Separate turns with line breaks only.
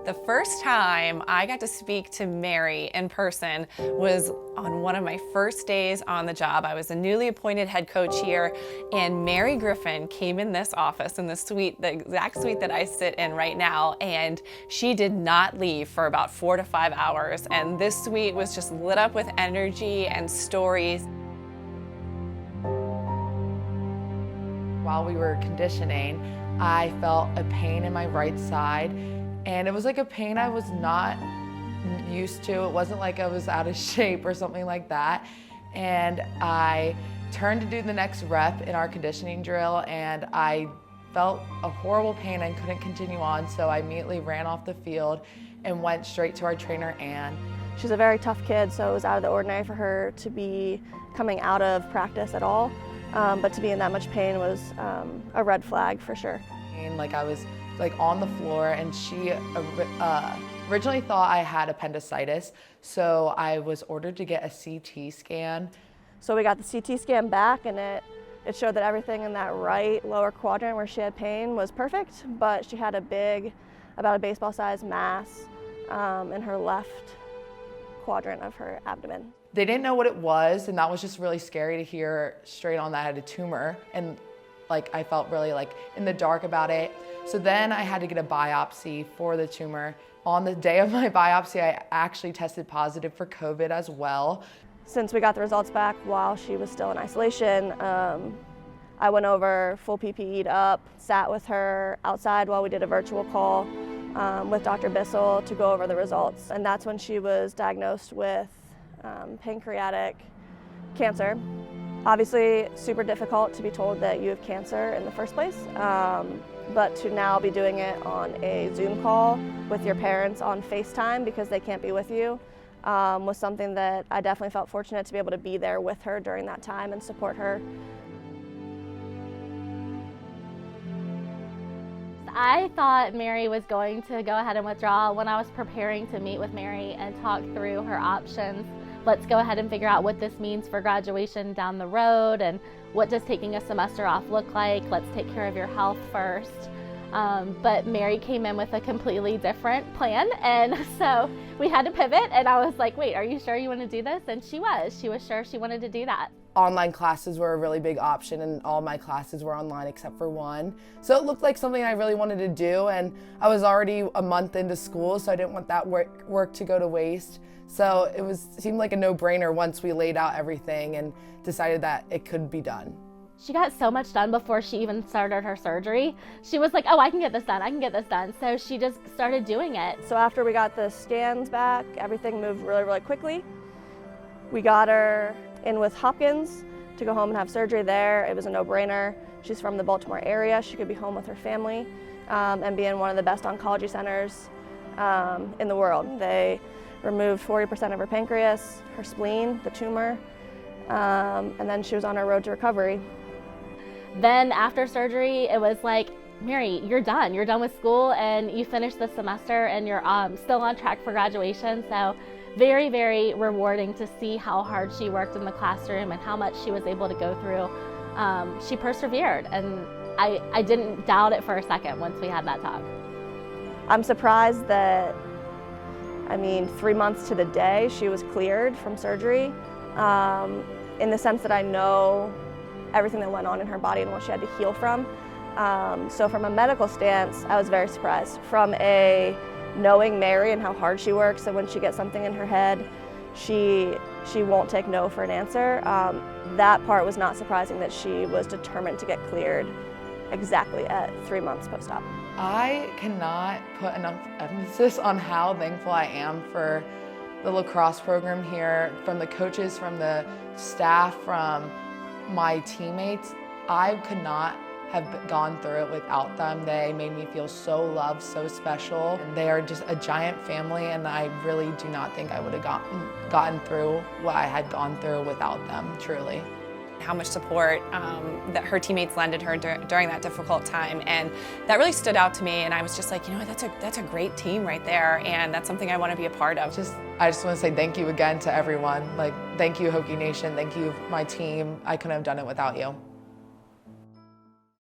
The first time I got to speak to Mary in person was on one of my first days on the job. I was a newly appointed head coach here, and Mary Griffin came in this office, in the suite, the exact suite that I sit in right now, and she did not leave for about 4 to 5 hours, and this suite was just lit up with energy and stories.
While we were conditioning, I felt a pain in my right side. And it was like a pain I was not used to. It wasn't like I was out of shape or something like that. And I turned to do the next rep in our conditioning drill, and I felt a horrible pain and couldn't continue on, so I immediately ran off the field and went straight to our trainer, Ann.
She's a very tough kid, so it was out of the ordinary for her to be coming out of practice at all. But to be in that much pain was a red flag for sure.
Like I was on the floor, and she originally thought I had appendicitis, so I was ordered to get a CT scan.
So we got the CT scan back, and it showed that everything in that right lower quadrant where she had pain was perfect, but she had a big, about a baseball-sized mass in her left quadrant of her abdomen.
They didn't know what it was, and that was just really scary to hear straight on that I had a tumor, and I felt really in the dark about it. So then I had to get a biopsy for the tumor. On the day of my biopsy, I actually tested positive for COVID as well.
Since we got the results back while she was still in isolation, I went over full PPE'd up, sat with her outside while we did a virtual call with Dr. Bissell to go over the results. And that's when she was diagnosed with pancreatic cancer. Obviously, super difficult to be told that you have cancer in the first place, but to now be doing it on a Zoom call with your parents on FaceTime because they can't be with you was something that I definitely felt fortunate to be able to be there with her during that time and support her.
I thought Mary was going to go ahead and withdraw when I was preparing to meet with Mary and talk through her options. Let's go ahead and figure out what this means for graduation down the road, and what does taking a semester off look like. Let's take care of your health first. But Mary came in with a completely different plan, and so we had to pivot, and I was like, wait, are you sure you want to do this? And she was sure she wanted to do that.
Online classes were a really big option, and all my classes were online except for one. So it looked like something I really wanted to do, and I was already a month into school, so I didn't want that work to go to waste. So it seemed like a no-brainer once we laid out everything and decided that it could be done.
She got so much done before she even started her surgery. She was like, oh, I can get this done, I can get this done. So she just started doing it.
So after we got the scans back, everything moved really, really quickly. We got her in with Hopkins to go home and have surgery there. It was a no-brainer. She's from the Baltimore area. She could be home with her family and be in one of the best oncology centers in the world. They removed 40% of her pancreas, her spleen, the tumor, and then she was on her road to recovery.
Then after surgery, it was like, Mary, you're done. You're done with school, and you finished the semester, and you're still on track for graduation. So very, very rewarding to see how hard she worked in the classroom and how much she was able to go through. She persevered, and I didn't doubt it for a second once we had that talk.
I'm surprised that 3 months to the day she was cleared from surgery, in the sense that I know everything that went on in her body and what she had to heal from. So from a medical stance, I was very surprised. From a knowing Mary and how hard she works, and when she gets something in her head, she won't take no for an answer. That part was not surprising, that she was determined to get cleared exactly at 3 months post-op.
I cannot put enough emphasis on how thankful I am for the lacrosse program here, from the coaches, from the staff, from my teammates. I could not have gone through it without them. They made me feel so loved, so special. And they are just a giant family, and I really do not think I would have gotten through what I had gone through without them, truly.
How much support that her teammates lended her during that difficult time, and that really stood out to me, and I was just like, you know, that's a great team right there, and that's something I want to be a part of.
I just want to say thank you again to everyone. Thank you, Hokie Nation. Thank you, my team. I couldn't have done it without you.